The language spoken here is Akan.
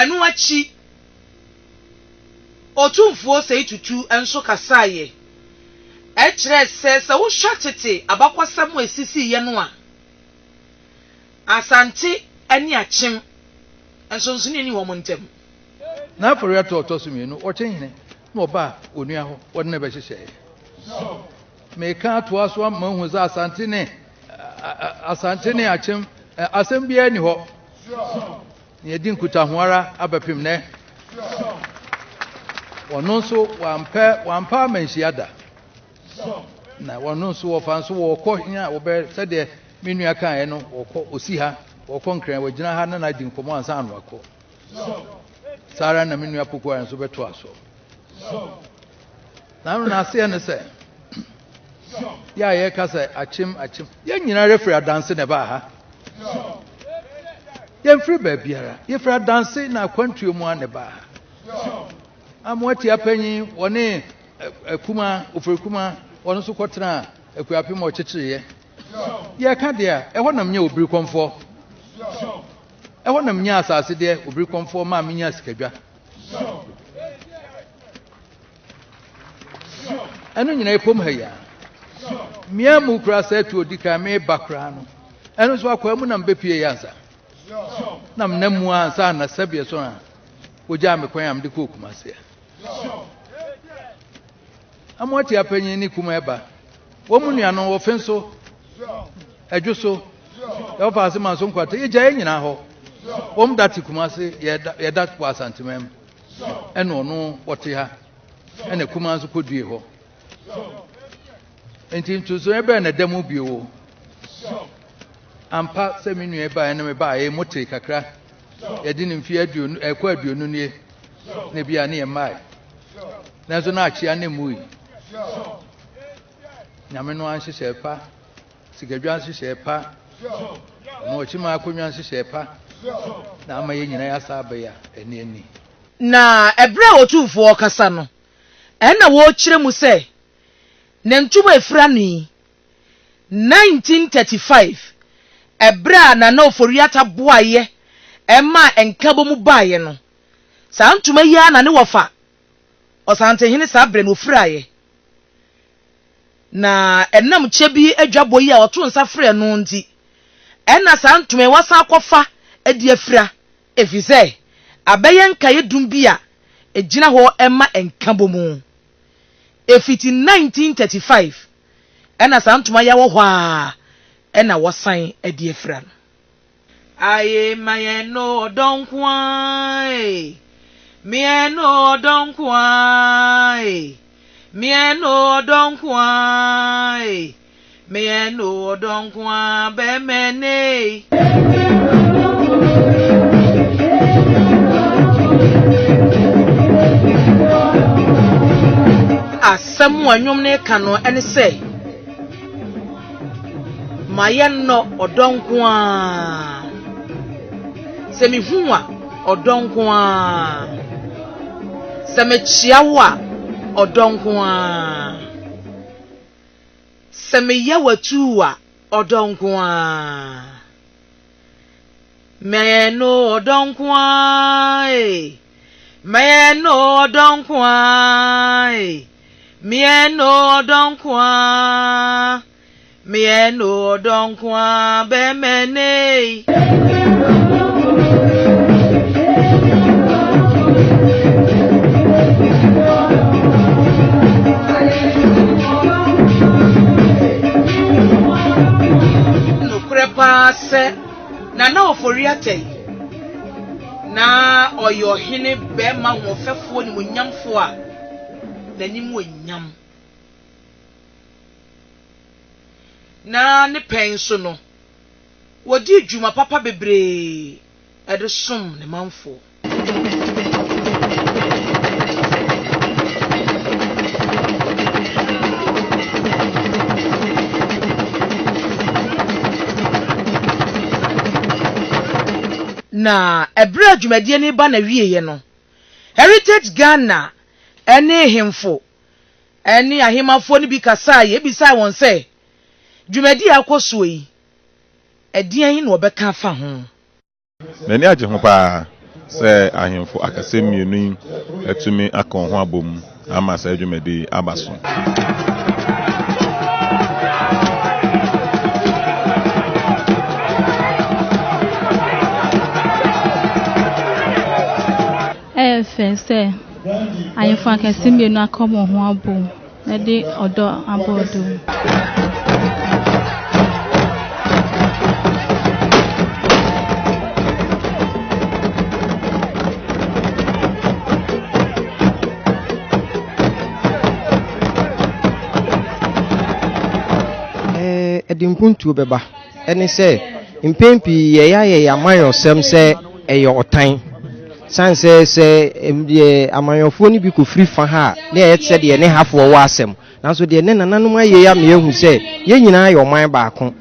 enu achi otumfuo sei tutu enso kasaye kire se wo hwatete abakwasam esisi ye no a Asante ani Akyem enso nso ni wo montem na for ya to sumi no o chenhine na oba onua ho wo na be hyehye me ka to aso ma hu za Asante ne Akyem asem bia ni ho ne di nkuta ho ara abapem ne wono nso wampa manhia na wono nso wo fa nso wo kɔ hia wo be sɛde menua kan no wo kɔ osi ha wo kɔ nkran wo gina ha na di nkomo ansa anu akɔ sara na menua poko nso beto aso na no na se ne sɛ ya ye ka sɛ Akyem ye nyina refri adanse ne ba ha ye mfri ba biara ye fra danse na kwantuo mu ane ba ha amwati apanyi wone kuma ofrekuma wono so kɔtena akuape ma ɔkyekyereye ye ka de a ɛhɔ nam nya obiri komfo ɛhɔ nam nya asase de obiri komfo ma menya sikadwa ɛno nyina epom ha ya mia mu kura sɛ tu odika me bakra no ɛno so akwa mu nam bepie yansa nam namu ansa na sabie so a ogya me kwan am de ko kumase amwati apanyi ni kuma eba wo mu nua no wo fenso adwoso yo fa asema so nkwata egya nyina ho wo mu dati kumase ye dat po Asante mem eno no wote ha ene kuma so kodue ho enti ntuzo ebe na demu bio ampa se me nua eba ene me ba ye mote kakra ye di nimfi aduonu ekwa aduonu nie ne bia ne mai na so na achia ne mui nyame no anhyehyɛ pa sikadwa anhyehyɛ pa no chima akonwa anhyehyɛ pa na ama ye nyina ya sa ya eni na ebre otumfo kasa no na wo kyerɛ mu sɛ na ntuma efra ni 1935 ebre na oforiata boaye ema enkabo mu baaye no saa ntuma yi ana ne wofa Asante hene saa bre no ofraye na enam chebi adwabo yi a oto nsa frɛ no nti ɛna saa ntoma wasa akɔfa adi afra efize abɛyɛ nkaye dum bi a egina hɔ ɛma enkabo mu efiti 1935 ɛna saa ntoma ya wɔ hɔ a ɛna wɔsan adi afra no aye mayeno donkwai mieno donkwai mieno donkwai mieno donkwa bemene asɛm wanwom ne ka no ene sɛ mayeno odonkwa sɛ mihu a odonkwa sɛ mechia wo a odonkwa sɛ meyɛ watu a odonkwa mayeno odonkwa mayeno odonkwa mieno odonkwa mieno odonkwa bemene se na oforiate na oyo hene be ma hofefo ni monyamfo a nanim wonyam na ne penso no wodi dwuma papa bebre ede som ne manfo na ebra dwumadie ne ba na wieye no Heritage Ghana ene hemfo ene ahemafo ne bi kasa ye bisa won se dwumadie akoso yi edian yi na obeka fa ho nani agye ho pa sɛ ahemfo akasɛ mmienu atumi aka ho abom ama sɛ adwumadi aba so. Say, I am frank and similar na come on one boom. Lady or door aboard. Edimpuntu beba. Any say, in Pimpi, ye amayo sem say, a your time. San say amayofo ni bi ko free fa ha na ye said ye ne half wo asem na so de ne nananum aye ya me ehu say ye nyina ayo man baako